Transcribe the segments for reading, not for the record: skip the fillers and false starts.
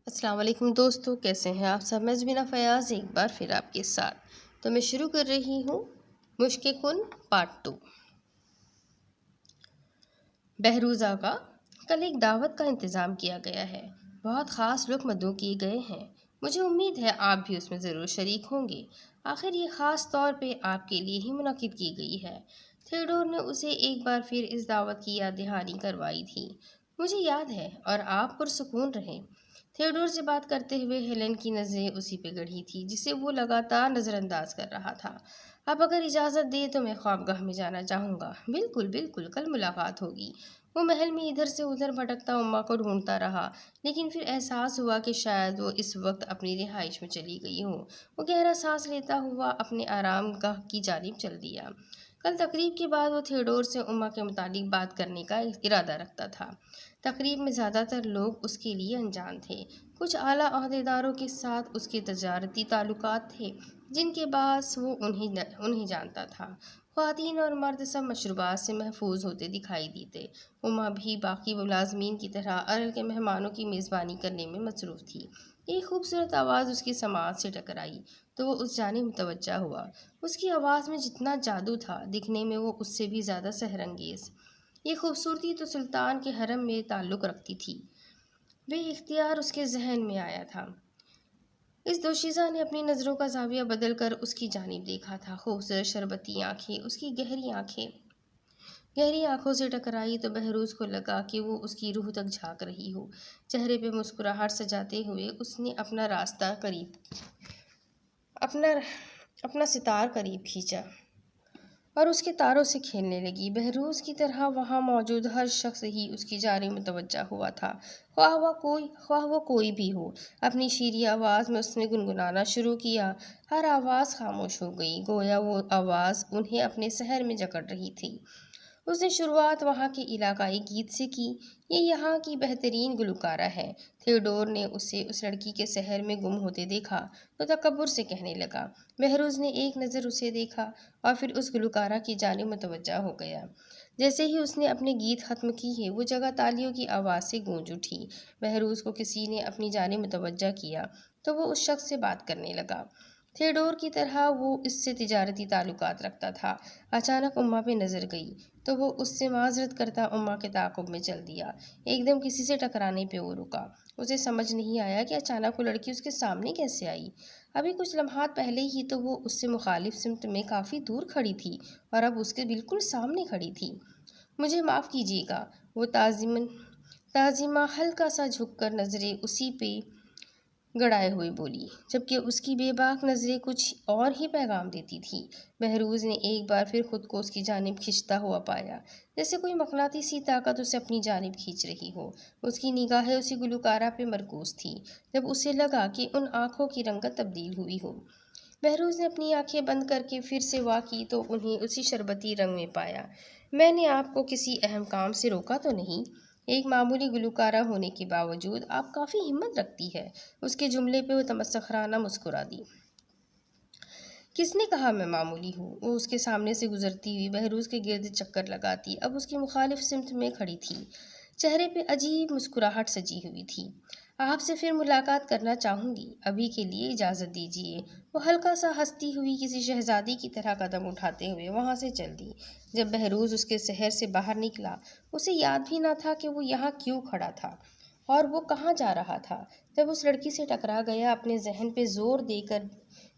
السلام علیکم دوستو، کیسے ہیں آپ سب؟ میں زبینہ فیاض ایک بار پھر آپ کے ساتھ تو میں شروع کر رہی ہوں مشق کن پارٹ 2۔ بہروزہ کا کل ایک دعوت کا انتظام کیا گیا ہے۔ بہت خاص لوگ مدعو کیے گئے ہیں۔ مجھے امید ہے آپ بھی اس میں ضرور شریک ہوں گے۔ آخر یہ خاص طور پہ آپ کے لیے ہی منعقد کی گئی ہے۔ تھیوڈور نے اسے ایک بار پھر اس دعوت کی یاد دہانی کروائی تھی۔ مجھے یاد ہے اور آپ پرسکون رہیں۔ تھیوڈور سے بات کرتے ہوئے ہیلن کی نظریں اسی پہ گڑی تھی جسے وہ لگاتار نظر انداز کر رہا تھا۔ اب اگر اجازت دے تو میں خوابگاہ میں جانا چاہوں گا۔ بالکل بالکل، کل ملاقات ہوگی۔ وہ محل میں ادھر سے ادھر بھٹکتا اما کو ڈھونڈتا رہا، لیکن پھر احساس ہوا کہ شاید وہ اس وقت اپنی رہائش میں چلی گئی ہو۔ وہ گہرا سانس لیتا ہوا اپنے آرام گاہ کی جانب چل دیا۔ کل تقریب کے بعد وہ تھیوڈور سے اما کے متعلق بات کرنے کا ارادہ رکھتا تھا۔ تقریب میں زیادہ تر لوگ اس کے لیے انجان تھے۔ کچھ اعلیٰ عہدیداروں کے ساتھ اس کے تجارتی تعلقات تھے جن کے باعث وہ انہیں جانتا تھا۔ خواتین اور مرد سب مشروبات سے محفوظ ہوتے دکھائی دیتے۔ اما بھی باقی ملازمین کی طرح ارل کے مہمانوں کی میزبانی کرنے میں مصروف تھی۔ ایک خوبصورت آواز اس کی سماعت سے ٹکرائی تو وہ اس جانب متوجہ ہوا۔ اس کی آواز میں جتنا جادو تھا، دکھنے میں وہ اس سے بھی زیادہ سحر انگیز۔ یہ خوبصورتی تو سلطان کے حرم میں تعلق رکھتی تھی۔ بے اختیار اس کے ذہن میں آیا تھا۔ اس دوشیزہ نے اپنی نظروں کا زاویہ بدل کر اس کی جانب دیکھا تھا۔ خوبصورت شربتی آنکھیں اس کی گہری آنکھوں سے ٹکرائی تو بہروز کو لگا کہ وہ اس کی روح تک جھانک رہی ہو۔ چہرے پہ مسکراہٹ سجاتے ہوئے اس نے اپنا ستار قریب کھینچا اور اس کے تاروں سے کھیلنے لگی۔ بہروز کی طرح وہاں موجود ہر شخص ہی اس کی جانب متوجہ ہوا تھا، خواہ وہ کوئی بھی ہو۔ اپنی شیریں آواز میں اس نے گنگنانا شروع کیا۔ ہر آواز خاموش ہو گئی، گویا وہ آواز انہیں اپنے سحر میں جکڑ رہی تھی۔ اس نے شروعات وہاں کے علاقائی گیت سے کی۔ یہ یہاں کی بہترین گلوکارہ ہے۔ تھیوڈور نے اسے اس لڑکی کے سحر میں گم ہوتے دیکھا تو تکبر سے کہنے لگا۔ بہروز نے ایک نظر اسے دیکھا اور پھر اس گلوکارہ کی جانب متوجہ ہو گیا۔ جیسے ہی اس نے اپنے گیت ختم کیے، وہ جگہ تالیوں کی آواز سے گونج اٹھی۔ بہروز کو کسی نے اپنی جانب متوجہ کیا تو وہ اس شخص سے بات کرنے لگا۔ تھیوڈور کی طرح وہ اس سے تجارتی تعلقات رکھتا تھا۔ اچانک اما پہ نظر گئی تو وہ اس سے معذرت کرتا اما کے تعاقب میں چل دیا۔ ایک دم کسی سے ٹکرانے پہ وہ رکا۔ اسے سمجھ نہیں آیا کہ اچانک وہ لڑکی اس کے سامنے کیسے آئی۔ ابھی کچھ لمحات پہلے ہی تو وہ اس سے مخالف سمت میں کافی دور کھڑی تھی اور اب اس کے بالکل سامنے کھڑی تھی۔ مجھے معاف کیجیے گا، وہ تعظیمہ ہلکا سا جھک کر نظریں اسی پہ گڑائے ہوئے بولی، جبکہ اس کی بے باک نظریں کچھ اور ہی پیغام دیتی تھیں۔ بہروز نے ایک بار پھر خود کو اس کی جانب کھنچتا ہوا پایا، جیسے کوئی مقناطیسی طاقت اسے اپنی جانب کھینچ رہی ہو۔ اس کی نگاہیں اسی گلوکارہ پہ مرکوز تھیں۔ جب اسے لگا کہ ان آنکھوں کی رنگت تبدیل ہوئی ہو، بہروز نے اپنی آنکھیں بند کر کے پھر سے وا کی تو انہیں اسی شربتی رنگ میں پایا۔ میں نے آپ کو کسی اہم کام سے روکا تو نہیں؟ ایک معمولی گلوکارہ ہونے کے باوجود آپ کافی ہمت رکھتی ہے۔ اس کے جملے پہ وہ تمسخرانہ مسکرا دی۔ کس نے کہا میں معمولی ہوں؟ وہ اس کے سامنے سے گزرتی ہوئی بہروز کے گرد چکر لگاتی اب اس کی مخالف سمت میں کھڑی تھی۔ چہرے پہ عجیب مسکراہٹ سجی ہوئی تھی۔ آپ سے پھر ملاقات کرنا چاہوں گی، ابھی کے لیے اجازت دیجیے۔ وہ ہلکا سا ہنستی ہوئی کسی شہزادی کی طرح قدم اٹھاتے ہوئے وہاں سے چل دی۔ جب بہروز اس کے شہر سے باہر نکلا، اسے یاد بھی نہ تھا کہ وہ یہاں کیوں کھڑا تھا اور وہ کہاں جا رہا تھا۔ جب اس لڑکی سے ٹکرا گیا، اپنے ذہن پہ زور دے کر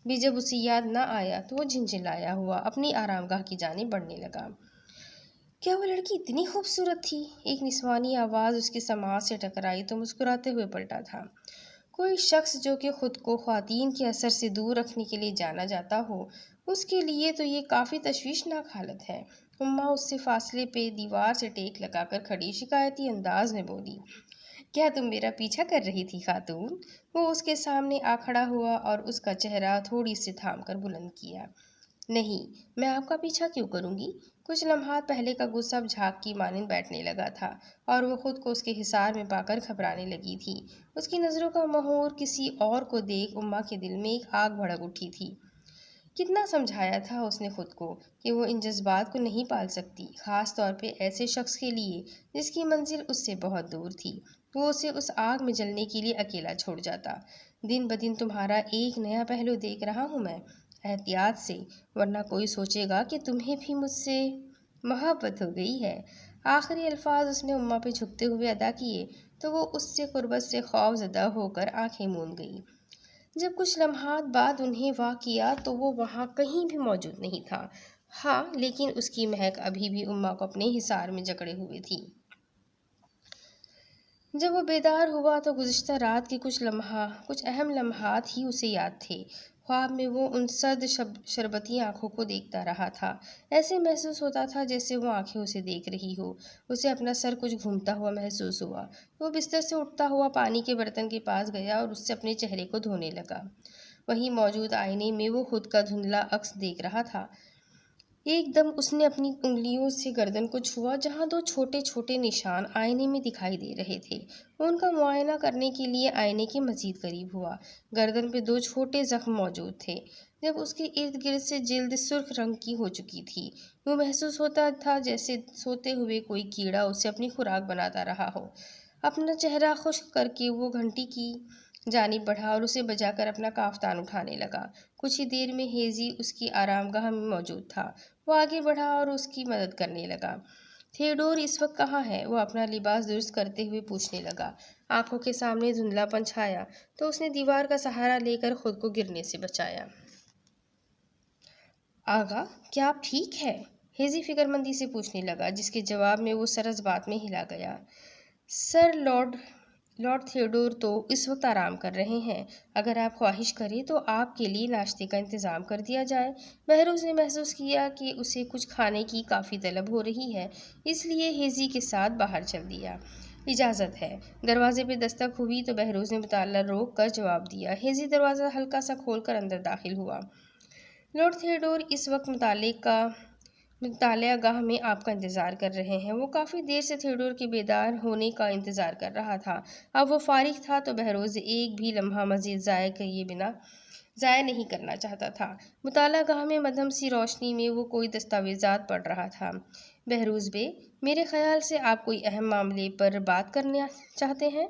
بھی جب اسے یاد نہ آیا تو وہ جھنجھلایا ہوا اپنی آرام گاہ کی جانب بڑھنے لگا۔ کیا وہ لڑکی اتنی خوبصورت تھی؟ ایک نسوانی آواز اس کی سماعت سے ٹکرائی تو مسکراتے ہوئے پلٹا تھا۔ کوئی شخص جو کہ خود کو خواتین کے اثر سے دور رکھنے کے لیے جانا جاتا ہو، اس کے لیے تو یہ کافی تشویشناک حالت ہے۔ اما اس سے فاصلے پہ دیوار سے ٹیک لگا کر کھڑی شکایتی انداز میں بولی، کیا تم میرا پیچھا کر رہی تھی خاتون؟ وہ اس کے سامنے آ کھڑا ہوا اور اس کا چہرہ تھوڑی سی تھام کر بلند کیا۔ نہیں، میں آپ کا پیچھا کیوں کروں گی؟ کچھ لمحات پہلے کا غصہ اب جھاگ کی مانند بیٹھنے لگا تھا اور وہ خود کو اس کے حصار میں پا کر گھبرانے لگی تھی۔ اس کی نظروں کا مہور کسی اور کو دیکھ اما کے دل میں ایک آگ بھڑک اٹھی تھی۔ کتنا سمجھایا تھا اس نے خود کو کہ وہ ان جذبات کو نہیں پال سکتی، خاص طور پہ ایسے شخص کے لیے جس کی منزل اس سے بہت دور تھی۔ وہ اسے اس آگ میں جلنے کے لیے اکیلا چھوڑ جاتا۔ دن بدن تمہارا ایک نیا پہلو دیکھ رہا ہوں میں، احتیاط سے، ورنہ کوئی سوچے گا کہ تمہیں بھی مجھ سے محبت ہو گئی ہے۔ آخری الفاظ اس نے اماں پہ جھکتے ہوئے ادا کیے تو وہ اس سے قربت سے خوف زدہ ہو کر آنکھیں موند گئی۔ جب کچھ لمحات بعد انہیں واہ کیا تو وہ وہاں کہیں بھی موجود نہیں تھا۔ ہاں، لیکن اس کی مہک ابھی بھی اماں کو اپنے حصار میں جکڑے ہوئے تھی۔ جب وہ بیدار ہوا تو گزشتہ رات کے کچھ اہم لمحات ہی اسے یاد تھے۔ خواب میں وہ ان سرد شربتی آنکھوں کو دیکھتا رہا تھا۔ ایسے محسوس ہوتا تھا جیسے وہ آنکھیں اسے دیکھ رہی ہو۔ اسے اپنا سر کچھ گھومتا ہوا محسوس ہوا۔ وہ بستر سے اٹھتا ہوا پانی کے برتن کے پاس گیا اور اس سے اپنے چہرے کو دھونے لگا۔ وہیں موجود آئینے میں وہ خود کا دھندلا عکس دیکھ رہا تھا۔ ایک دم اس نے اپنی انگلیوں سے گردن کو چھوا جہاں دو چھوٹے چھوٹے نشان آئینے میں دکھائی دے رہے تھے۔ وہ ان کا معائنہ کرنے کے لیے آئینے کے مزید قریب ہوا۔ گردن پہ دو چھوٹے زخم موجود تھے۔ جب اس کے ارد گرد سے جلد سرخ رنگ کی ہو چکی تھی، وہ محسوس ہوتا تھا جیسے سوتے ہوئے کوئی کیڑا اسے اپنی خوراک بناتا رہا ہو۔ اپنا چہرہ خشک کر کے وہ گھنٹی کی جانب بڑھا اور اسے بجا کر اپنا کافتان اٹھانے لگا۔ کچھ ہی دیر میں ہیزی اس کی آرام گاہ میں موجود تھا۔ وہ آگے بڑھا اور اس کی مدد کرنے لگا۔ تھیوڈور اس وقت کہاں ہے؟ وہ اپنا لباس درست کرتے ہوئے پوچھنے لگا۔ آنکھوں کے سامنے دھندلا پن چھایا تو اس نے دیوار کا سہارا لے کر خود کو گرنے سے بچایا۔ آغا، کیا آپ ٹھیک ہے؟ ہیزی فکر مندی سے پوچھنے لگا، جس کے جواب میں وہ سرس بات میں ہلا گیا۔ سر لارڈ تھیوڈور تو اس وقت آرام کر رہے ہیں۔ اگر آپ خواہش کریں تو آپ کے لیے ناشتے کا انتظام کر دیا جائے۔ بہروز نے محسوس کیا کہ اسے کچھ کھانے کی کافی طلب ہو رہی ہے، اس لیے ہیزی کے ساتھ باہر چل دیا۔ اجازت ہے۔ دروازے پہ دستک ہوئی تو بہروز نے مطالعہ روک کر جواب دیا۔ ہیزی دروازہ ہلکا سا کھول کر اندر داخل ہوا۔ لارڈ تھیوڈور اس وقت مطالعہ گاہ میں آپ کا انتظار کر رہے ہیں۔ وہ کافی دیر سے تھیوڈور کے بیدار ہونے کا انتظار کر رہا تھا۔ اب وہ فارغ تھا تو بہروز ایک بھی لمحہ مزید ضائع نہیں کرنا چاہتا تھا۔ مطالعہ گاہ میں مدھم سی روشنی میں وہ کوئی دستاویزات پڑھ رہا تھا۔ بہروز بے، میرے خیال سے آپ کوئی اہم معاملے پر بات کرنا چاہتے ہیں؟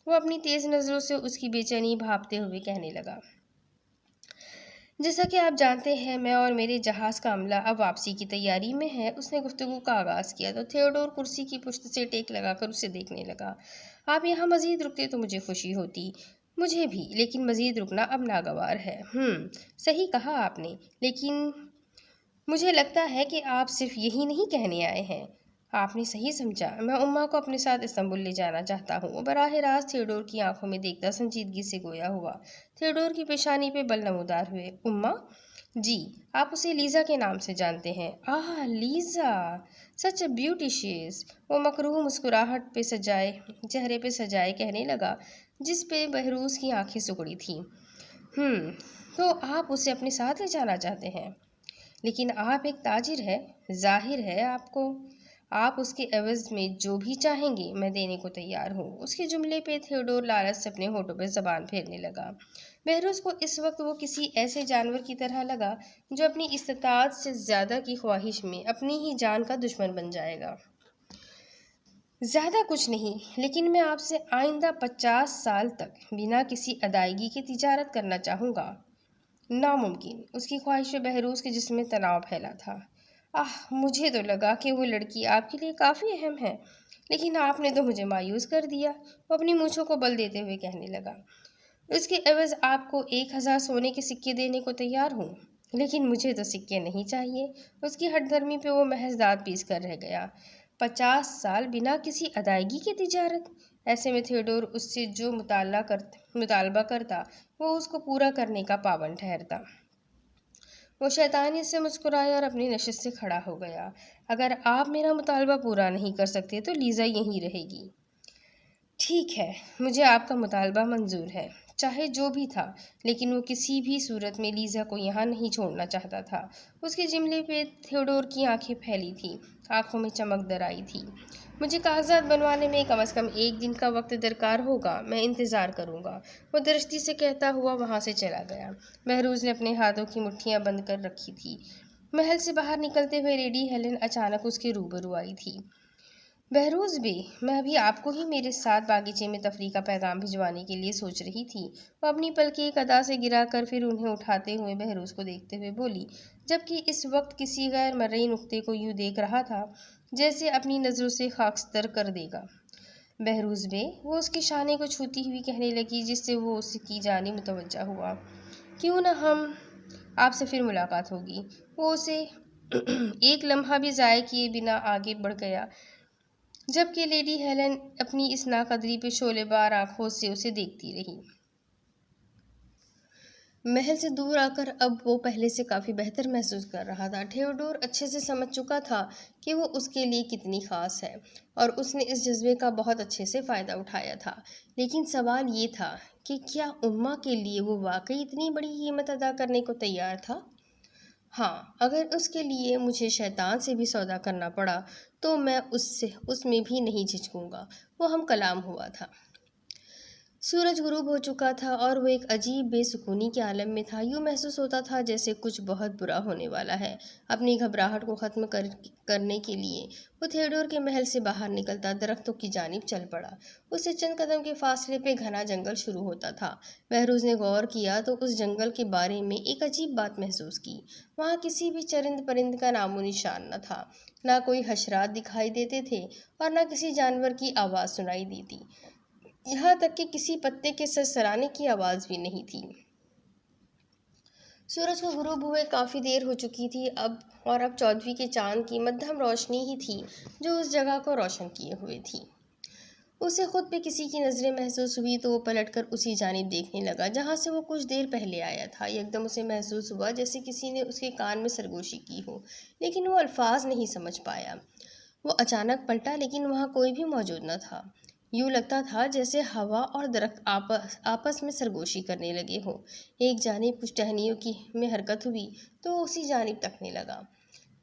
وہ اپنی تیز نظروں سے اس کی بے چینی بھاپتے ہوئے کہنے لگا۔ جیسا کہ آپ جانتے ہیں، میں اور میرے جہاز کا عملہ اب واپسی کی تیاری میں ہے۔ اس نے گفتگو کا آغاز کیا تو تھیوڈور کرسی کی پشت سے ٹیک لگا کر اسے دیکھنے لگا۔ آپ یہاں مزید رکتے تو مجھے خوشی ہوتی۔ مجھے بھی، لیکن مزید رکنا اب ناگوار ہے۔ صحیح کہا آپ نے، لیکن مجھے لگتا ہے کہ آپ صرف یہی نہیں کہنے آئے ہیں۔ آپ نے صحیح سمجھا، میں اماں کو اپنے ساتھ استنبول لے جانا چاہتا ہوں۔ وہ براہ راست تھیوڈور کی آنکھوں میں دیکھتا سنجیدگی سے گویا ہوا۔ تھیوڈور کی پیشانی پہ بل نمودار ہوئے۔ اماں؟ جی، آپ اسے لیزا کے نام سے جانتے ہیں۔ آہ، لیزا، سچ اے بیوٹی شی از۔ وہ مکروہ مسکراہٹ چہرے پہ سجائے کہنے لگا، جس پہ بہروز کی آنکھیں سکڑی تھیں۔ تو آپ اسے اپنے ساتھ لے جانا چاہتے ہیں؟ لیکن آپ ایک تاجر ہیں، ظاہر ہے آپ اس کے عوض میں جو بھی چاہیں گے میں دینے کو تیار ہوں۔ اس کے جملے پہ تھیوڈور لالچ سے اپنے ہونٹوں پہ زبان پھیرنے لگا۔ بہروز کو اس وقت وہ کسی ایسے جانور کی طرح لگا جو اپنی استطاعت سے زیادہ کی خواہش میں اپنی ہی جان کا دشمن بن جائے گا۔ زیادہ کچھ نہیں، لیکن میں آپ سے آئندہ 50 سال تک بنا کسی ادائیگی کے تجارت کرنا چاہوں گا۔ ناممکن۔ اس کی خواہش پہ بہروز کے جسم میں تناؤ پھیلا تھا۔ مجھے تو لگا کہ وہ لڑکی آپ کے لیے کافی اہم ہے، لیکن آپ نے تو مجھے مایوس کر دیا۔ وہ اپنی مونچھوں کو بل دیتے ہوئے کہنے لگا۔ اس کے عوض آپ کو 1000 سونے کے سکے دینے کو تیار ہوں، لیکن مجھے تو سکے نہیں چاہیے۔ اس کی ہٹ دھرمی پہ وہ محض دانت پیس کر رہ گیا۔ 50 سال بنا کسی ادائیگی کے تجارت؟ ایسے میں تھیوڈور اس سے جو مطالبہ کرتا وہ اس کو پورا کرنے کا پابند ٹھہرتا۔ وہ شیطانیت سے مسکرایا اور اپنی نشست سے کھڑا ہو گیا۔ اگر آپ میرا مطالبہ پورا نہیں کر سکتے تو لیزا یہیں رہے گی۔ ٹھیک ہے، مجھے آپ کا مطالبہ منظور ہے، چاہے جو بھی تھا، لیکن وہ کسی بھی صورت میں لیزا کو یہاں نہیں چھوڑنا چاہتا تھا۔ اس کے جملے پہ تھیوڈور کی آنکھیں پھیلی تھیں، آنکھوں میں چمک در آئی تھی۔ مجھے کاغذات بنوانے میں کم از کم 1 دن کا وقت درکار ہوگا، میں انتظار کروں گا۔ وہ درشتی سے کہتا ہوا وہاں سے چلا گیا۔ بہروز نے اپنے ہاتھوں کی مٹھیاں بند کر رکھی تھی۔ محل سے باہر نکلتے ہوئے لیڈی ہیلن اچانک اس کے روبرو آئی تھی۔ بہروز بے، میں ابھی آپ کو ہی میرے ساتھ باغیچے میں تفریح کا پیغام بھجوانے کے لیے سوچ رہی تھی۔ وہ اپنی پلکیں ایک ادا سے گرا کر پھر انہیں اٹھاتے ہوئے بہروز کو دیکھتے ہوئے بولی، جبکہ اس وقت کسی غیر مرئی نقطے کو یوں دیکھ رہا تھا جیسے اپنی نظروں سے خاکستر کر دے گا۔ بہروز بے، وہ اس کے شانے کو چھوتی ہوئی کہنے لگی، جس سے وہ اس کی جانب متوجہ ہوا۔ کیوں نہ ہم آپ سے پھر ملاقات ہوگی۔ وہ اسے ایک لمحہ بھی ضائع کیے بنا آگے بڑھ گیا، جبکہ لیڈی ہیلن اپنی اس ناقدری پہ شعلے بار آنکھوں سے اسے دیکھتی رہی۔ محل سے دور آ کر اب وہ پہلے سے کافی بہتر محسوس کر رہا تھا۔ تھیوڈور اچھے سے سمجھ چکا تھا کہ وہ اس کے لیے کتنی خاص ہے، اور اس نے اس جذبے کا بہت اچھے سے فائدہ اٹھایا تھا۔ لیکن سوال یہ تھا کہ کیا اماں کے لیے وہ واقعی اتنی بڑی قیمت ادا کرنے کو تیار تھا؟ ہاں، اگر اس کے لیے مجھے شیطان سے بھی سودا کرنا پڑا تو میں اس میں بھی نہیں جھجکوں گا۔ وہ ہم کلام ہوا تھا۔ سورج غروب ہو چکا تھا اور وہ ایک عجیب بے سکونی کے عالم میں تھا۔ یوں محسوس ہوتا تھا جیسے کچھ بہت برا ہونے والا ہے۔ اپنی گھبراہٹ کو ختم کرنے کے لیے وہ تھیوڈور کے محل سے باہر نکلتا درختوں کی جانب چل پڑا۔ اس سے چند قدم کے فاصلے پہ گھنا جنگل شروع ہوتا تھا۔ بہروز نے غور کیا تو اس جنگل کے بارے میں ایک عجیب بات محسوس کی۔ وہاں کسی بھی چرند پرند کا نام و نشان نہ تھا، نہ کوئی حشرات دکھائی دیتے تھے اور نہ کسی جانور کی آواز سنائی دیتی، یہاں تک کہ کسی پتے کے سرسرانے کی آواز بھی نہیں تھی۔ سورج کو غروب ہوئے کافی دیر ہو چکی تھی اب 14ویں کے چاند کی مدھم روشنی ہی تھی جو اس جگہ کو روشن کیے ہوئے تھی۔ اسے خود پہ کسی کی نظریں محسوس ہوئی تو وہ پلٹ کر اسی جانب دیکھنے لگا جہاں سے وہ کچھ دیر پہلے آیا تھا۔ یکدم اسے محسوس ہوا جیسے کسی نے اس کے کان میں سرگوشی کی ہو، لیکن وہ الفاظ نہیں سمجھ پایا۔ وہ اچانک پلٹا لیکن وہاں کوئی بھی موجود نہ تھا۔ یوں لگتا تھا جیسے ہوا اور درخت آپس میں سرگوشی کرنے لگے ہوں۔ ایک جانب کچھ ٹہنیوں میں حرکت ہوئی تو وہ اسی جانب تکنے لگا۔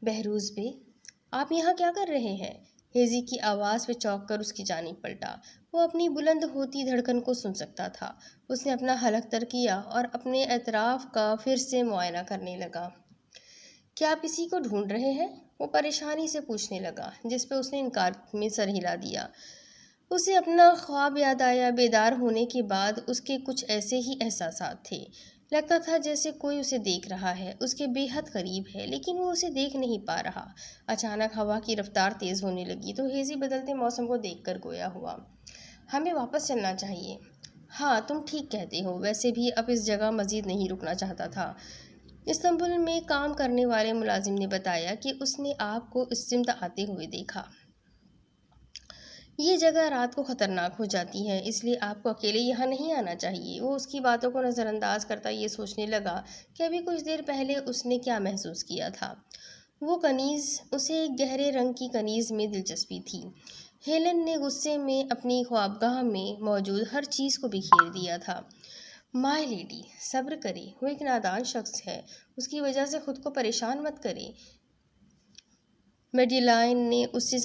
بہروز بے، آپ یہاں کیا کر رہے ہیں؟ ہیزی کی آواز پہ چونک کر اس کی جانب پلٹا۔ وہ اپنی بلند ہوتی دھڑکن کو سن سکتا تھا۔ اس نے اپنا حلق تر کیا اور اپنے اطراف کا پھر سے معائنہ کرنے لگا۔ کیا آپ کسی کو ڈھونڈ رہے ہیں؟ وہ پریشانی سے پوچھنے لگا، جس پہ اس نے انکار میں سر ہلا دیا۔ اسے اپنا خواب یاد آیا۔ بیدار ہونے کے بعد اس کے کچھ ایسے ہی احساسات تھے۔ لگتا تھا جیسے کوئی اسے دیکھ رہا ہے، اس کے بے حد قریب ہے، لیکن وہ اسے دیکھ نہیں پا رہا۔ اچانک ہوا کی رفتار تیز ہونے لگی تو ہیزی بدلتے موسم کو دیکھ کر گویا ہوا۔ ہمیں واپس چلنا چاہیے۔ ہاں، تم ٹھیک کہتے ہو۔ ویسے بھی اب اس جگہ مزید نہیں رکنا چاہتا تھا۔ استنبول میں کام کرنے والے ملازم نے بتایا کہ اس نے آپ کو اس سمت آتے ہوئے دیکھا۔ یہ جگہ رات کو خطرناک ہو جاتی ہے، اس لیے آپ کو اکیلے یہاں نہیں آنا چاہیے۔ وہ اس کی باتوں کو نظر انداز کرتا یہ سوچنے لگا کہ ابھی کچھ دیر پہلے اس نے کیا محسوس کیا تھا۔ وہ کنیز، اسے ایک گہرے رنگ کی کنیز میں دلچسپی تھی۔ ہیلن نے غصے میں اپنی خوابگاہ میں موجود ہر چیز کو بکھیر دیا تھا۔ مائی لیڈی، صبر کریں، وہ ایک نادان شخص ہے، اس کی وجہ سے خود کو پریشان مت کریں۔ میڈیلائن نے اسے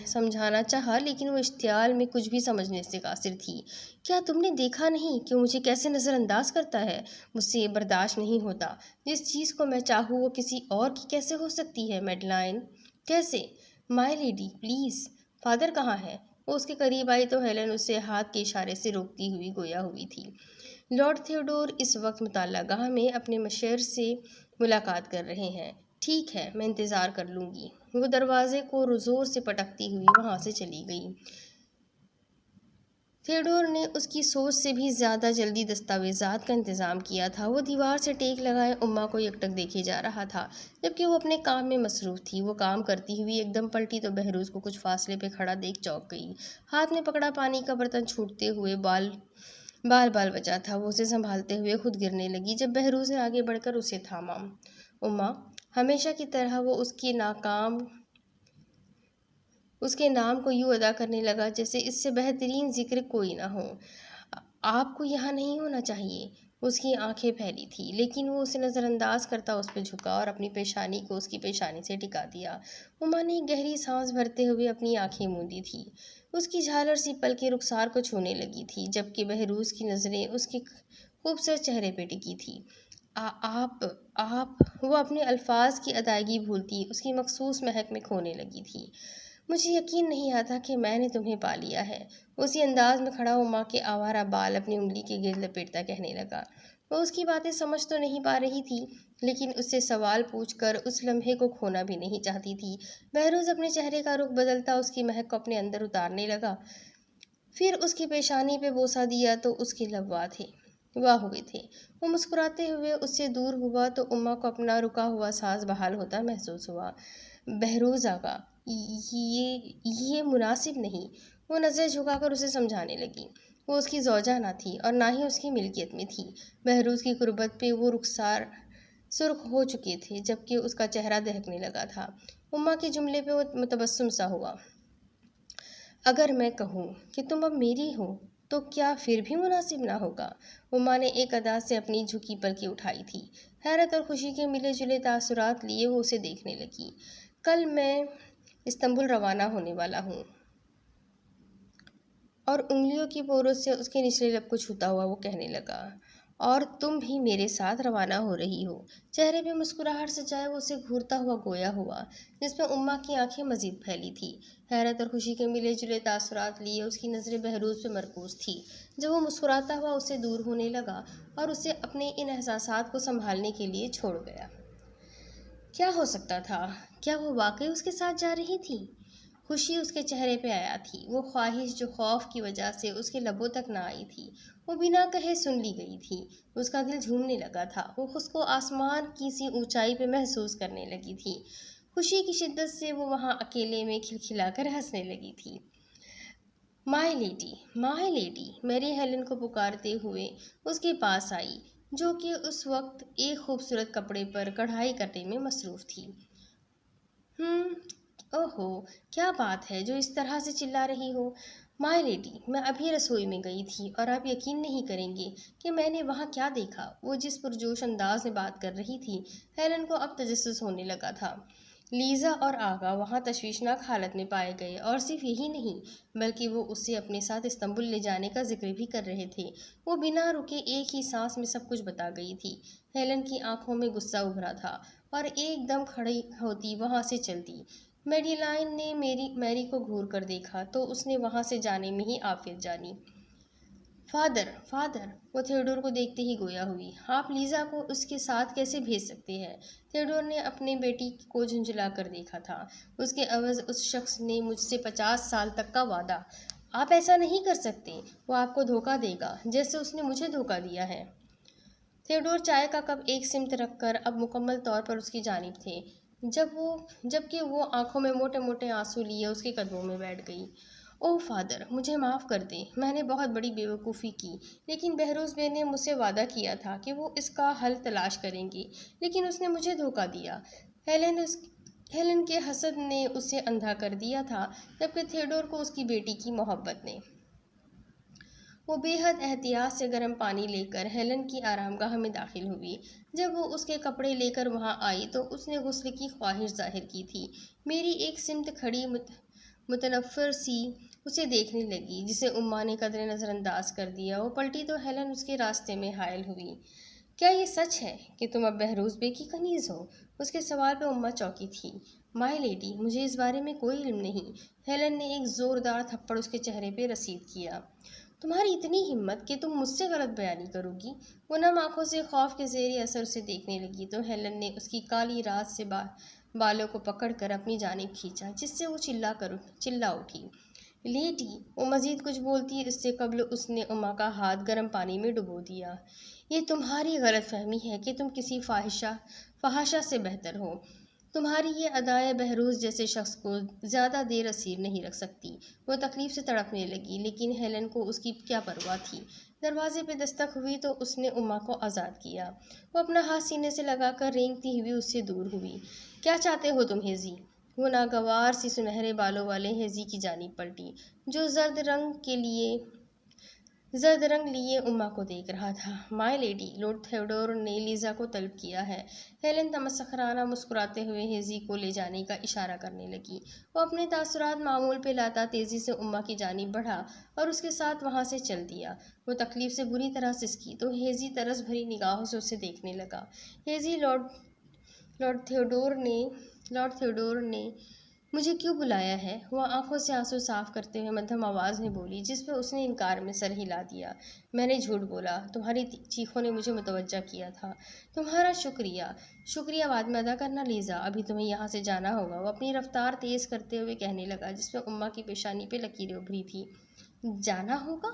سمجھانا چاہا لیکن وہ اشتعال میں کچھ بھی سمجھنے سے قاصر تھی۔ کیا تم نے دیکھا نہیں کہ مجھے کیسے نظر انداز کرتا ہے؟ مجھ سے یہ برداشت نہیں ہوتا۔ جس چیز کو میں چاہوں وہ کسی اور کی کیسے ہو سکتی ہے میڈیلائن؟ کیسے؟ مائی لیڈی پلیز۔ فادر کہاں ہے؟ وہ اس کے قریب آئی تو ہیلن اسے ہاتھ کے اشارے سے روکتی ہوئی گویا ہوئی تھی۔ لارڈ تھیوڈور اس وقت مطالعہ گاہ میں اپنے مشیر سے ملاقات کر رہے ہیں۔ ٹھیک ہے، میں انتظار کر لوں گی۔ وہ دروازے کو زور سے پٹکتی ہوئی وہاں سے چلی گئی۔ تھیوڈور نے اس کی سوچ سے بھی زیادہ جلدی دستاویزات کا انتظام کیا تھا۔ وہ دیوار سے ٹیک لگائے اماں کو یکٹک دیکھے جا رہا تھا جبکہ وہ اپنے کام میں مصروف تھی۔ وہ کام کرتی ہوئی ایک دم پلٹی تو بہروز کو کچھ فاصلے پہ کھڑا دیکھ چونک گئی۔ ہاتھ میں پکڑا پانی کا برتن چھوٹتے ہوئے بال بچا تھا۔ وہ اسے سنبھالتے ہوئے خود گرنے لگی جب بہروز نے آگے بڑھ کر اسے تھاما۔ اماں، ہمیشہ کی طرح وہ اس کے نام کو یوں ادا کرنے لگا جیسے اس سے بہترین ذکر کوئی نہ ہو۔ آپ کو یہاں نہیں ہونا چاہیے۔ اس کی آنکھیں پھیلی تھیں لیکن وہ اسے نظر انداز کرتا اس پہ جھکا اور اپنی پیشانی کو اس کی پیشانی سے ٹکا دیا۔ اماں نے گہری سانس بھرتے ہوئے اپنی آنکھیں موندی تھی۔ اس کی جھالر سی پلکیں رخسار کو چھونے لگی تھی جبکہ بہروز کی نظریں اس کے خوبصورت چہرے پہ ٹکی تھی۔ آپ وہ اپنے الفاظ کی ادائیگی بھولتی اس کی مخصوص مہک میں کھونے لگی تھی۔ مجھے یقین نہیں آتا کہ میں نے تمہیں پا لیا ہے، اسی انداز میں کھڑا اما کے آوارہ بال اپنی انگلی کے گرد لپیٹتا کہنے لگا۔ وہ اس کی باتیں سمجھ تو نہیں پا رہی تھی، لیکن اس سے سوال پوچھ کر اس لمحے کو کھونا بھی نہیں چاہتی تھی۔ بہروز اپنے چہرے کا رخ بدلتا اس کی مہک کو اپنے اندر اتارنے لگا، پھر اس کی پیشانی پہ بوسہ دیا تو اس کے لب واہ ہوئے تھے۔ وہ مسکراتے ہوئے اس سے دور ہوا تو اما کو اپنا رکا ہوا سانس بحال ہوتا محسوس ہوا۔ بہروز آقا، یہ مناسب نہیں، وہ نظر جھکا کر اسے سمجھانے لگی۔ وہ اس کی زوجہ نہ تھی اور نہ ہی اس کی ملکیت میں تھی۔ بہروز کی قربت پہ وہ رخسار سرخ ہو چکے تھے، جبکہ اس کا چہرہ دہکنے لگا تھا۔ اما کے جملے پہ وہ متبسم سا ہوا۔ اگر میں کہوں کہ تم اب میری ہو تو کیا پھر بھی مناسب نہ ہوگا؟ اما نے ایک ادا سے اپنی جھکی پلکیں اٹھائی تھی۔ حیرت اور خوشی کے ملے جلے تاثرات لیے وہ اسے دیکھنے لگی۔ کل میں استنبول روانہ ہونے والا ہوں، اور انگلیوں کی پوروں سے اس کے نچلے لب کو چھوتا ہوا وہ کہنے لگا، اور تم بھی میرے ساتھ روانہ ہو رہی ہو۔ چہرے پہ مسکراہٹ سجائے وہ اسے گھورتا ہوا گویا ہوا، جس پہ اما کی آنکھیں مزید پھیلی تھی۔ حیرت اور خوشی کے ملے جلے تاثرات لیے اس کی نظریں بہروز پہ مرکوز تھی، جب وہ مسکراتا ہوا اس سے دور ہونے لگا اور اسے اپنے ان احساسات کو سنبھالنے کے لیے چھوڑ گیا۔ کیا ہو سکتا تھا؟ کیا وہ واقعی اس کے ساتھ جا رہی تھی؟ خوشی اس کے چہرے پہ آیا تھی، وہ خواہش جو خوف کی وجہ سے اس کے لبوں تک نہ آئی تھی، وہ بنا کہے سن لی گئی تھی۔ اس کا دل جھومنے لگا تھا، وہ خود کو آسمان کی سی اونچائی پہ محسوس کرنے لگی تھی۔ خوشی کی شدت سے وہ وہاں اکیلے میں کھلکھلا کر ہنسنے لگی تھی۔ مائی لیڈی، میری ہیلن کو پکارتے ہوئے اس کے پاس آئی، جو کہ اس وقت ایک خوبصورت کپڑے پر کڑھائی کرنے میں مصروف تھی۔ اوہو، کیا بات ہے جو اس طرح سے چلا رہی ہو؟ مائی لیڈی، میں ابھی رسوئی میں گئی تھی اور آپ یقین نہیں کریں گے کہ میں نے وہاں کیا دیکھا۔ وہ جس پرجوش انداز میں بات کر رہی تھی، ہیلن کو اب تجسس ہونے لگا تھا۔ لیزا اور آغا وہاں تشویشناک حالت میں پائے گئے، اور صرف یہی نہیں بلکہ وہ اسے اپنے ساتھ استنبول لے جانے کا ذکر بھی کر رہے تھے۔ وہ بنا رکے ایک ہی سانس میں سب کچھ بتا گئی تھی۔ ہیلن کی آنکھوں میں غصہ ابھرا تھا اور ایک دم کھڑی ہوتی وہاں سے چل دی۔ میڈیلائن نے میری کو گھور کر دیکھا تو اس نے وہاں سے جانے میں ہی عافیت جانی۔ فادر، وہ تھیوڈور کو دیکھتے ہی گویا ہوئی۔ آپ لیزا کو اس کے ساتھ کیسے بھیج سکتے ہیں؟ تھیوڈور نے اپنے بیٹی کو جھنجھلا کر دیکھا تھا۔ اس کے عوض اس شخص نے مجھ سے 50 سال تک کا وعدہ۔ آپ ایسا نہیں کر سکتے، وہ آپ کو دھوکہ دے گا جیسے اس نے مجھے دھوکہ دیا ہے۔ تھیوڈور چائے کا کپ ایک سمت رکھ کر اب مکمل طور پر اس کی جانب تھے، جبکہ وہ آنکھوں میں موٹے موٹے آنسو لیے اس کے قدموں میں بیٹھ گئی۔ اوہ فادر، مجھے معاف کر دیں، میں نے بہت بڑی بے وقوفی کی، لیکن بہروز بے نے مجھ سے وعدہ کیا تھا کہ وہ اس کا حل تلاش کریں گے، لیکن اس نے مجھے دھوکہ دیا۔ ہیلن کے حسد نے اسے اندھا کر دیا تھا، جبکہ تھیوڈور کو اس کی بیٹی کی محبت نے۔ وہ بے حد احتیاط سے گرم پانی لے کر ہیلن کی آرام گاہ میں داخل ہوئی۔ جب وہ اس کے کپڑے لے کر وہاں آئی تو اس نے غسل کی خواہش ظاہر کی تھی۔ میری ایک سمت کھڑی متنفر سی اسے دیکھنے لگی، جسے اما نے قدرے نظر انداز کر دیا۔ وہ پلٹی تو ہیلن اس کے راستے میں حائل ہوئی۔ کیا یہ سچ ہے کہ تم اب بہروز بے کی کنیز ہو؟ اس کے سوال پہ اما چونکی تھی۔ مائی لیڈی، مجھے اس بارے میں کوئی علم نہیں۔ ہیلن نے ایک زوردار تھپڑ اس کے چہرے پہ رسید کیا۔ تمہاری اتنی ہمت کہ تم مجھ سے غلط بیانی کرو گی؟ وہ نم آنکھوں سے خوف کے زیر اثر اسے دیکھنے لگی تو ہیلن نے اس کی کالی رات سے بالوں کو پکڑ کر اپنی جانب کھینچا، جس سے وہ چلا اٹھی۔ لیڈی، وہ مزید کچھ بولتی اس سے قبل اس نے اما کا ہاتھ گرم پانی میں ڈبو دیا۔ یہ تمہاری غلط فہمی ہے کہ تم کسی فحاشہ سے بہتر ہو۔ تمہاری یہ ادائیں بہروز جیسے شخص کو زیادہ دیر اسیر نہیں رکھ سکتی۔ وہ تکلیف سے تڑپنے لگی، لیکن ہیلن کو اس کی کیا پرواہ تھی۔ دروازے پہ دستک ہوئی تو اس نے اما کو آزاد کیا۔ وہ اپنا ہاتھ سینے سے لگا کر رینگتی ہوئی اس سے دور ہوئی۔ کیا چاہتے ہو تم ہیزی؟ وہ ناگوار سی سنہرے بالوں والے ہیزی کی جانب پلٹی، جو زرد رنگ لیے اما کو دیکھ رہا تھا۔ مائی لیڈی، لارڈ تھیوڈور نے لیزا کو طلب کیا ہے۔ ہیلن تمسخرانہ مسکراتے ہوئے ہیزی کو لے جانے کا اشارہ کرنے لگی۔ وہ اپنے تاثرات معمول پہ لاتا تیزی سے اما کی جانب بڑھا اور اس کے ساتھ وہاں سے چل دیا۔ وہ تکلیف سے بری طرح سسکی تو ہیزی طرز بھری نگاہوں سے اسے دیکھنے لگا۔ ہیزی، لارڈ تھیوڈور نے مجھے کیوں بلایا ہے؟ وہ آنکھوں سے آنسو صاف کرتے ہوئے مدھم آواز میں بولی، جس پہ اس نے انکار میں سر ہلا دیا۔ میں نے جھوٹ بولا، تمہاری چیخوں نے مجھے متوجہ کیا تھا۔ تمہارا شکریہ۔ شکریہ بعد میں ادا کرنا لیزا، ابھی تمہیں یہاں سے جانا ہوگا۔ وہ اپنی رفتار تیز کرتے ہوئے کہنے لگا، جس میں اماں کی پیشانی پہ لکیریں ابھری تھی۔ جانا ہوگا؟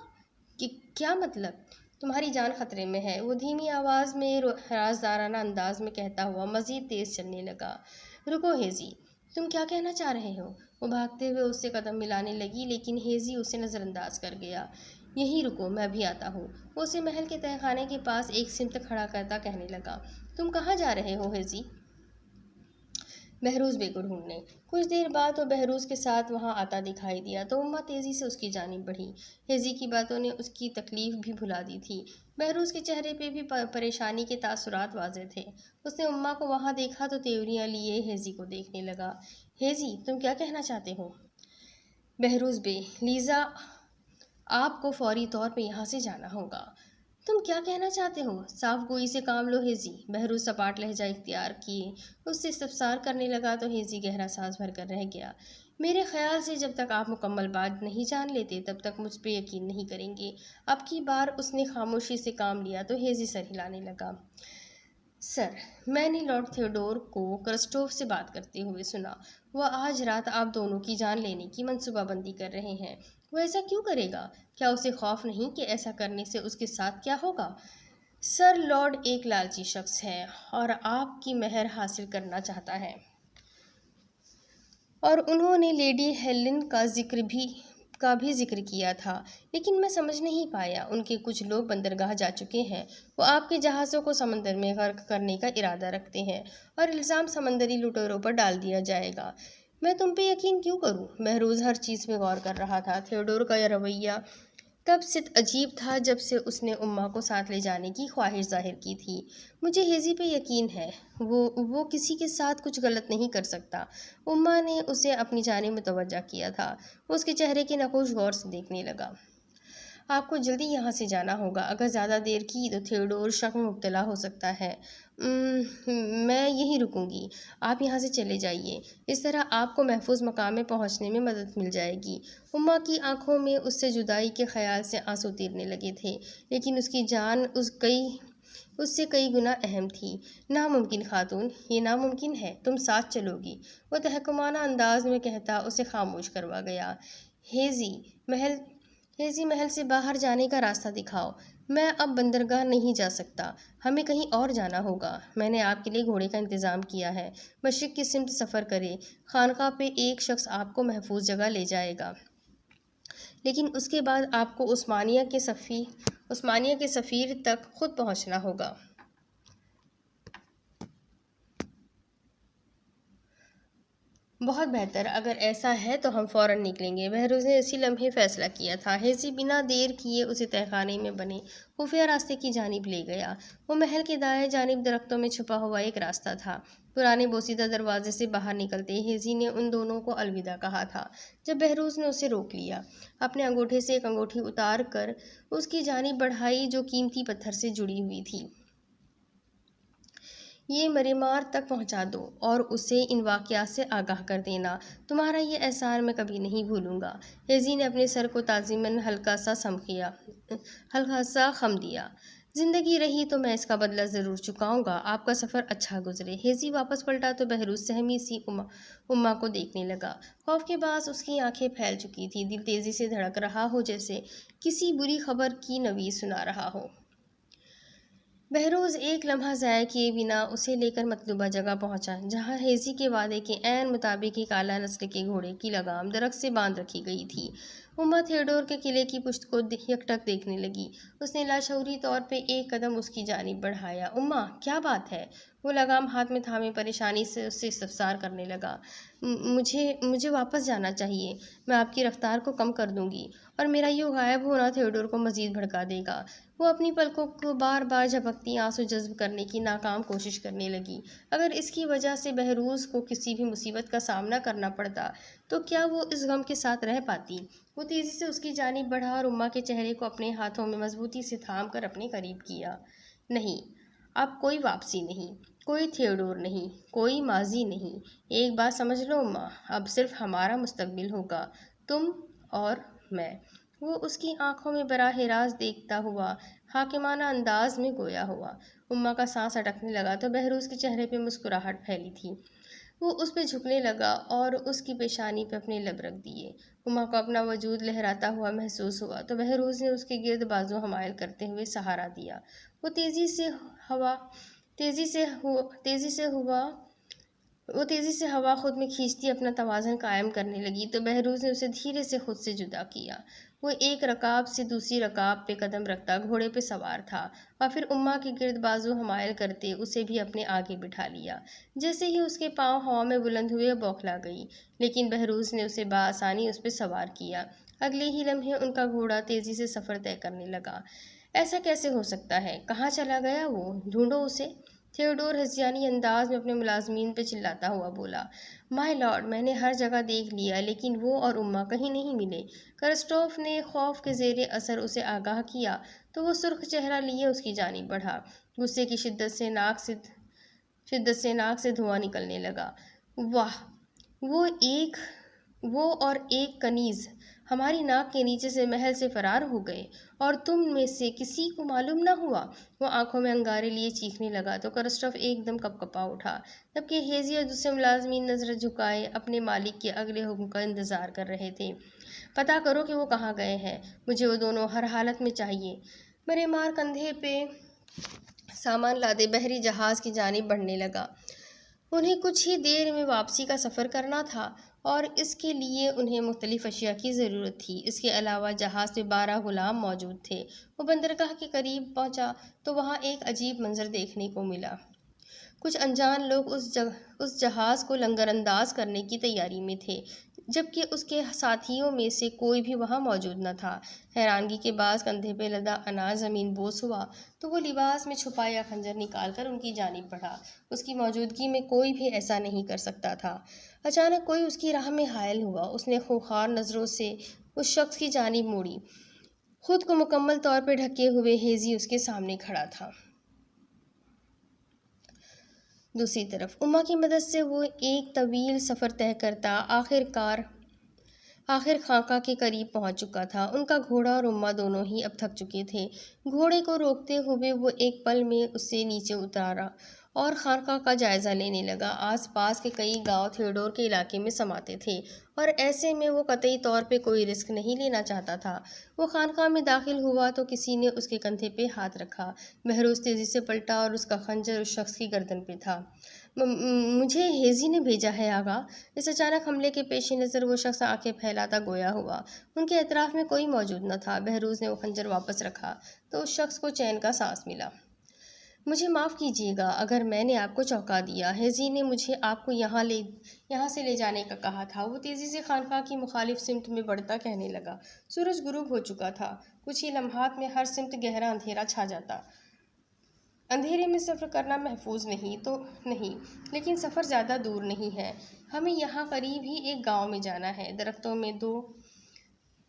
کیا مطلب؟ تمہاری جان خطرے میں ہے، وہ دھیمی آواز میں رازدارانہ انداز میں کہتا ہوا مزید تیز چلنے لگا۔ رکو ہیزی، تم کیا کہنا چاہ رہے ہو؟ وہ بھاگتے ہوئے اس سے قدم ملانے لگی، لیکن ہیزی اسے نظر انداز کر گیا۔ یہیں رکو، میں بھی آتا ہوں۔ وہ اسے محل کے تہہ خانے کے پاس ایک سمت کھڑا کرتا کہنے لگا۔ تم کہاں جا رہے ہو ہیزی؟ بہروز بے کو ڈھونڈنے۔ کچھ دیر بعد وہ بہروز کے ساتھ وہاں آتا دکھائی دیا تو اماں تیزی سے اس کی جانب بڑھی۔ ہیزی کی باتوں نے اس کی تکلیف بھی بھلا دی تھی۔ بہروز کے چہرے پہ بھی پریشانی کے تاثرات واضح تھے۔ اس نے اماں کو وہاں دیکھا تو تیوریاں لیے ہیزی کو دیکھنے لگا۔ ہیزی، تم کیا کہنا چاہتے ہو؟ بہروز بے، لیزا، آپ کو فوری طور پہ یہاں سے جانا ہوگا۔ تم کیا کہنا چاہتے ہو؟ صاف گوئی سے کام لو ہیزی۔ بہروز سپاٹ لہجہ اختیار کیے اس سے استفسار کرنے لگا تو ہیزی گہرا سانس بھر کر رہ گیا۔ میرے خیال سے جب تک آپ مکمل بات نہیں جان لیتے تب تک مجھ پہ یقین نہیں کریں گے۔ اب کی بار اس نے خاموشی سے کام لیا تو ہیزی سر ہلانے لگا۔ سر، میں نے لارڈ تھیوڈور کو کرسٹوف سے بات کرتے ہوئے سنا۔ وہ آج رات آپ دونوں کی جان لینے کی منصوبہ بندی کر رہے ہیں۔ وہ ایسا کیوں کرے گا؟ کیا اسے خوف نہیں کہ ایسا کرنے سے اس کے ساتھ کیا ہوگا؟ سر، لارڈ ایک لالچی شخص ہے اور آپ کی مہر حاصل کرنا چاہتا ہے، اور انہوں نے لیڈی ہیلن کا بھی ذکر کیا تھا، لیکن میں سمجھ نہیں پایا۔ ان کے کچھ لوگ بندرگاہ جا چکے ہیں۔ وہ آپ کے جہازوں کو سمندر میں غرق کرنے کا ارادہ رکھتے ہیں اور الزام سمندری لٹوروں پر ڈال دیا جائے گا۔ میں تم پہ یقین کیوں کروں؟ بہروز ہر چیز پہ غور کر رہا تھا۔ تھیوڈور کا یہ رویہ تب سے عجیب تھا جب سے اس نے اماں کو ساتھ لے جانے کی خواہش ظاہر کی تھی۔ مجھے ہیزی پہ یقین ہے، وہ کسی کے ساتھ کچھ غلط نہیں کر سکتا۔ اماں نے اسے اپنی جانب متوجہ کیا تھا۔ وہ اس کے چہرے کی نقوش غور سے دیکھنے لگا۔ آپ کو جلدی یہاں سے جانا ہوگا۔ اگر زیادہ دیر کی تو تھیوڈور شک میں مبتلا ہو سکتا ہے۔ میں یہیں رکوں گی، آپ یہاں سے چلے جائیے۔ اس طرح آپ کو محفوظ مقام میں پہنچنے میں مدد مل جائے گی۔ اماں کی آنکھوں میں اس سے جدائی کے خیال سے آنسو تیرنے لگے تھے، لیکن اس کی جان اس سے کئی گنا اہم تھی۔ ناممکن خاتون، یہ ناممکن ہے، تم ساتھ چلو گی، وہ تحکمانہ انداز میں کہتا اسے خاموش کروا گیا۔ ہیزی، محل سے باہر جانے کا راستہ دکھاؤ۔ میں اب بندرگاہ نہیں جا سکتا، ہمیں کہیں اور جانا ہوگا۔ میں نے آپ کے لیے گھوڑے کا انتظام کیا ہے، مشرق کی سمت سفر کرے۔ خانقاہ پہ ایک شخص آپ کو محفوظ جگہ لے جائے گا، لیکن اس کے بعد آپ کو عثمانیہ کے سفیر تک خود پہنچنا ہوگا۔ بہت بہتر، اگر ایسا ہے تو ہم فوراً نکلیں گے۔ بہروز نے اسی لمحے فیصلہ کیا تھا۔ ہیزی بنا دیر کیے اسے تہہ خانے میں بنے خفیہ راستے کی جانب لے گیا۔ وہ محل کے دائیں جانب درختوں میں چھپا ہوا ایک راستہ تھا۔ پرانے بوسیدہ دروازے سے باہر نکلتے ہیزی نے ان دونوں کو الوداع کہا تھا جب بہروز نے اسے روک لیا۔ اپنے انگوٹھے سے ایک انگوٹھی اتار کر اس کی جانب بڑھائی جو قیمتی پتھر سے جڑی ہوئی تھی۔ یہ مریمار تک پہنچا دو اور اسے ان واقعات سے آگاہ کر دینا۔ تمہارا یہ احسان میں کبھی نہیں بھولوں گا۔ ہیزی نے اپنے سر کو تعظیماً ہلکا سا خم دیا۔ زندگی رہی تو میں اس کا بدلہ ضرور چکاؤں گا۔ آپ کا سفر اچھا گزرے۔ ہیزی واپس پلٹا تو بہروز سہمی سی اماں کو دیکھنے لگا۔ خوف کے باعث اس کی آنکھیں پھیل چکی تھی، دل تیزی سے دھڑک رہا ہو جیسے کسی بری خبر کی نوید سنا رہا ہو۔ بہروز ایک لمحہ ضائع کیے بنا اسے لے کر مطلوبہ جگہ پہنچا، جہاں ہیزی کے وعدے کے عین مطابق ایک اعلیٰ نسل کے گھوڑے کی لگام درخت سے باندھ رکھی گئی تھی۔ اماں تھیوڈور کے قلعے کی پشت کو یکٹک دیکھنے لگی۔ اس نے لاشعوری طور پہ ایک قدم اس کی جانب بڑھایا۔ اماں، کیا بات ہے؟ وہ لگام ہاتھ میں تھامے پریشانی سے اس سے استفسار کرنے لگا۔ مجھے واپس جانا چاہیے، میں آپ کی رفتار کو کم کر دوں گی، اور میرا یہ غائب ہونا تھیوڈور کو مزید بھڑکا دے گا۔ وہ اپنی پلکوں کو بار بار جھپکتی آنسو جذب کرنے کی ناکام کوشش کرنے لگی۔ اگر اس کی وجہ سے بہروز کو کسی بھی مصیبت کا سامنا کرنا پڑتا تو کیا وہ اس غم کے ساتھ رہ پاتی؟ وہ تیزی سے اس کی جانب بڑھا اور اماں کے چہرے کو اپنے ہاتھوں میں مضبوطی سے تھام کر اپنے قریب کیا۔ نہیں، اب کوئی واپسی نہیں، کوئی تھیوڈور نہیں، کوئی ماضی نہیں۔ ایک بات سمجھ لو اماں، اب صرف ہمارا مستقبل ہوگا، تم اور میں۔ وہ اس کی آنکھوں میں براہ راست دیکھتا ہوا حاکمانہ انداز میں گویا ہوا۔ اماں کا سانس اٹکنے لگا تو بہروز کے چہرے پہ مسکراہٹ پھیلی تھی۔ وہ اس پہ جھکنے لگا اور اس کی پیشانی پہ اپنے لب رکھ دیے۔ اماں کو اپنا وجود لہراتا ہوا محسوس ہوا تو بہروز نے اس کے گرد بازو حمایل کرتے ہوئے سہارا دیا۔ وہ تیزی سے ہوا خود میں کھینچتی اپنا توازن قائم کرنے لگی تو بہروز نے اسے دھیرے سے خود سے جدا کیا۔ وہ ایک رکاب سے دوسری رکاب پہ قدم رکھتا گھوڑے پہ سوار تھا اور پھر اماں کے گرد بازو حمایل کرتے اسے بھی اپنے آگے بٹھا لیا۔ جیسے ہی اس کے پاؤں ہوا میں بلند ہوئے بوکھلا گئی، لیکن بہروز نے اسے بآسانی اس پہ سوار کیا۔ اگلے ہی لمحے ان کا گھوڑا تیزی سے سفر طے کرنے لگا۔ ایسا کیسے ہو سکتا ہے؟ کہاں چلا گیا وہ؟ ڈھونڈو اسے! تھیوڈور ہذیانی انداز میں اپنے ملازمین پہ چلاتا ہوا بولا۔ مائی لارڈ، میں نے ہر جگہ دیکھ لیا لیکن وہ اور اماں کہیں نہیں ملے۔ کرسٹوف نے خوف کے زیر اثر اسے آگاہ کیا تو وہ سرخ چہرہ لیے اس کی جانب بڑھا۔ غصے کی شدت سے ناک سے دھواں نکلنے لگا۔ واہ! وہ اور ایک کنیز ہماری ناک کے نیچے سے محل سے فرار ہو گئے اور تم میں سے کسی کو معلوم نہ ہوا۔ وہ آنکھوں میں انگارے لیے چیخنے لگا تو کرسٹوف ایک دم کپکپا اٹھا، جبکہ ہیزی اور دوسرے ملازمین نظر جھکائے اپنے مالک کے اگلے حکم کا انتظار کر رہے تھے۔ پتہ کرو کہ وہ کہاں گئے ہیں، مجھے وہ دونوں ہر حالت میں چاہیے۔ مرے مار کندھے پہ سامان لادے بحری جہاز کی جانب بڑھنے لگا۔ انہیں کچھ ہی دیر میں واپسی کا سفر کرنا تھا اور اس کے لیے انہیں مختلف اشیاء کی ضرورت تھی۔ اس کے علاوہ جہاز پہ 12 غلام موجود تھے۔ وہ بندرگاہ کے قریب پہنچا تو وہاں ایک عجیب منظر دیکھنے کو ملا۔ کچھ انجان لوگ اس جہاز کو لنگر انداز کرنے کی تیاری میں تھے، جبکہ اس کے ساتھیوں میں سے کوئی بھی وہاں موجود نہ تھا۔ حیرانگی کے باعث کندھے پہ لدا اناج زمین بوس ہوا تو وہ لباس میں چھپایا خنجر نکال کر ان کی جانب بڑھا۔ اس کی موجودگی میں کوئی بھی ایسا نہیں کر سکتا تھا۔ اچانک کوئی اس کی راہ میں حائل ہوا۔ اس نے خوخار نظروں سے اس شخص کی جانب موڑی۔ خود کو مکمل طور پہ ڈھکے ہوئے ہیزی اس کے سامنے کھڑا تھا۔ دوسری طرف اماں کی مدد سے وہ ایک طویل سفر طے کرتا آخر خانقاہ کے قریب پہنچ چکا تھا۔ ان کا گھوڑا اور اماں دونوں ہی اب تھک چکے تھے۔ گھوڑے کو روکتے ہوئے وہ ایک پل میں اسے نیچے اتارا اور خانقاہ کا جائزہ لینے لگا۔ آس پاس کے کئی گاؤں تھیوڈور کے علاقے میں سماتے تھے اور ایسے میں وہ قطعی طور پہ کوئی رسک نہیں لینا چاہتا تھا۔ وہ خانقاہ میں داخل ہوا تو کسی نے اس کے کندھے پہ ہاتھ رکھا۔ بہروز تیزی سے پلٹا اور اس کا خنجر اس شخص کی گردن پہ تھا۔ مجھے ہیزی نے بھیجا ہے آغا۔ اس اچانک حملے کے پیش نظر وہ شخص آنکھیں پھیلاتا گویا ہوا۔ ان کے اطراف میں کوئی موجود نہ تھا۔ بہروز نے وہ خنجر واپس رکھا تو اس شخص کو چین کا سانس ملا۔ مجھے معاف کیجیے گا اگر میں نے آپ کو چونکا دیا۔ ہیزی نے مجھے آپ کو یہاں سے لے جانے کا کہا تھا۔ وہ تیزی سے خانقاہ کی مخالف سمت میں بڑھتا کہنے لگا۔ سورج غروب ہو چکا تھا۔ کچھ ہی لمحات میں ہر سمت گہرا اندھیرا چھا جاتا۔ اندھیرے میں سفر کرنا محفوظ نہیں تو نہیں، لیکن سفر زیادہ دور نہیں ہے۔ ہمیں یہاں قریب ہی ایک گاؤں میں جانا ہے۔ درختوں میں 2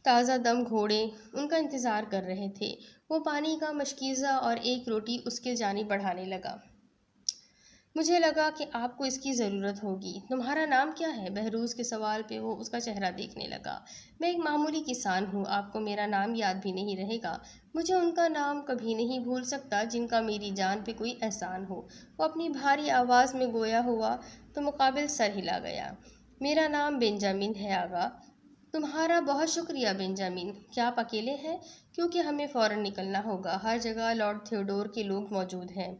تازہ دم گھوڑے ان کا انتظار کر رہے تھے۔ وہ پانی کا مشکیزہ اور ایک روٹی اس کے جانب بڑھانے لگا۔ مجھے لگا کہ آپ کو اس کی ضرورت ہوگی۔ تمہارا نام کیا ہے؟ بہروز کے سوال پہ وہ اس کا چہرہ دیکھنے لگا۔ میں ایک معمولی کسان ہوں۔ آپ کو میرا نام یاد بھی نہیں رہے گا۔ مجھے ان کا نام کبھی نہیں بھول سکتا جن کا میری جان پہ کوئی احسان ہو۔ وہ اپنی بھاری آواز میں گویا ہوا تو مقابل سر ہلا گیا۔ میرا نام بنجامن ہے آغا۔ تمہارا بہت شکریہ بنجامن۔ کیا آپ اکیلے ہیں؟ کیونکہ ہمیں فوراً نکلنا ہوگا۔ ہر جگہ لارڈ تھیوڈور کے لوگ موجود ہیں۔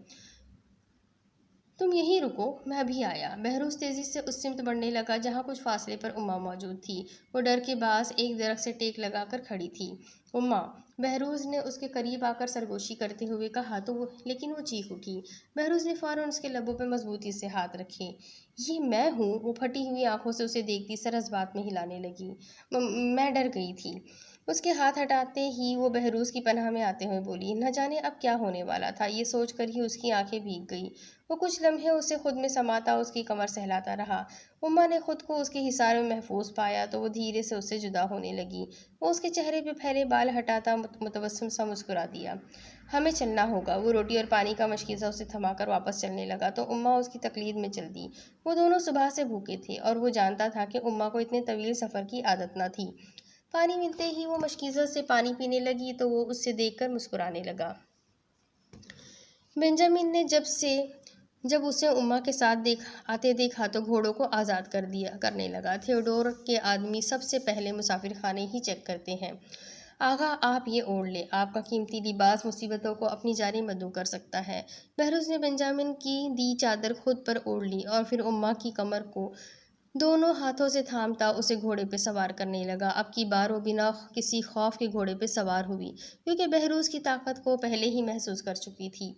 تم یہیں رکو، میں ابھی آیا۔ بہروز تیزی سے اس سمت بڑھنے لگا جہاں کچھ فاصلے پر اماں موجود تھی۔ وہ ڈر کے باعث ایک درخت سے ٹیک لگا کر کھڑی تھی۔ اماں! بہروز نے اس کے قریب آ کر سرگوشی کرتے ہوئے کہا لیکن وہ چیخ اٹھی۔ بہروز نے فوراً اس کے لبوں پہ مضبوطی سے ہاتھ رکھے۔ یہ میں ہوں۔ وہ پھٹی ہوئی آنکھوں سے اسے دیکھتی سرسبات میں ہلانے لگی۔ میں ڈر گئی تھی۔ اس کے ہاتھ ہٹاتے ہی وہ بہروز کی پناہ میں آتے ہوئے بولی۔ نہ جانے اب کیا ہونے والا تھا، یہ سوچ کر ہی اس کی آنکھیں بھیگ گئیں۔ وہ کچھ لمحے اسے خود میں سماتا اس کی کمر سہلاتا رہا۔ اماں نے خود کو اس کے حصار میں محفوظ پایا تو وہ دھیرے سے اس سے جدا ہونے لگی۔ وہ اس کے چہرے پہ پھیلے بال ہٹاتا متبسم سا مسکرا دیا۔ ہمیں چلنا ہوگا۔ وہ روٹی اور پانی کا مشکیزہ اسے تھما کر واپس چلنے لگا تو اماں اس کی تقلید میں چل دی۔ وہ دونوں صبح سے بھوکے تھے اور وہ جانتا تھا کہ اماں کو اتنے طویل سفر کی عادت نہ تھی۔ پانی ملتے ہی وہ مشکیزہ سے پانی پینے لگی تو وہ اس سے دیکھ کر مسکرانے لگا۔ بنجامن نے جب اسے اماں کے ساتھ آتے دیکھا تو گھوڑوں کو آزاد کرنے لگا۔ تھیوڈور کے آدمی سب سے پہلے مسافر خانے ہی چیک کرتے ہیں۔ آغا آپ یہ اوڑھ لیں، آپ کا قیمتی لباس مصیبتوں کو اپنی جانب مدعو کر سکتا ہے۔ بہروز نے بنجامن کی دی چادر خود پر اوڑھ لی اور پھر اماں کی کمر کو دونوں ہاتھوں سے تھامتا اسے گھوڑے پہ سوار کرنے لگا۔ اب کی بار وہ بنا کسی خوف کے گھوڑے پہ سوار ہوئی کیونکہ بہروز کی طاقت کو پہلے ہی محسوس کر چکی تھی۔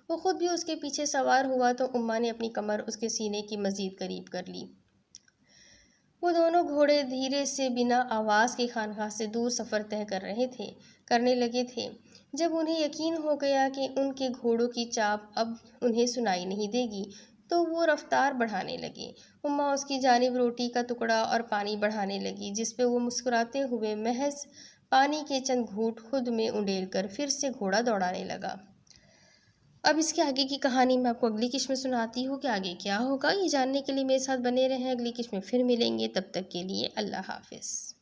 وہ خود بھی اس کے پیچھے سوار ہوا تو اماں نے اپنی کمر اس کے سینے کی مزید قریب کر لی۔ وہ دونوں گھوڑے دھیرے سے بنا آواز کے خانقاہ سے دور سفر طے کرنے لگے تھے۔ جب انہیں یقین ہو گیا کہ ان کے گھوڑوں کی چاپ اب انہیں سنائی نہیں دے گی تو وہ رفتار بڑھانے لگے۔ اماں اس کی جانب روٹی کا ٹکڑا اور پانی بڑھانے لگی جس پہ وہ مسکراتے ہوئے محض پانی کے چند گھونٹ خود میں انڈیل کر پھر سے گھوڑا دوڑانے لگا۔ اب اس کے آگے کی کہانی میں آپ کو اگلی قسط میں سناتی ہوں کہ آگے کیا ہوگا۔ یہ جاننے کے لیے میرے ساتھ بنے رہیں۔ اگلی قسط میں پھر ملیں گے، تب تک کے لیے اللہ حافظ۔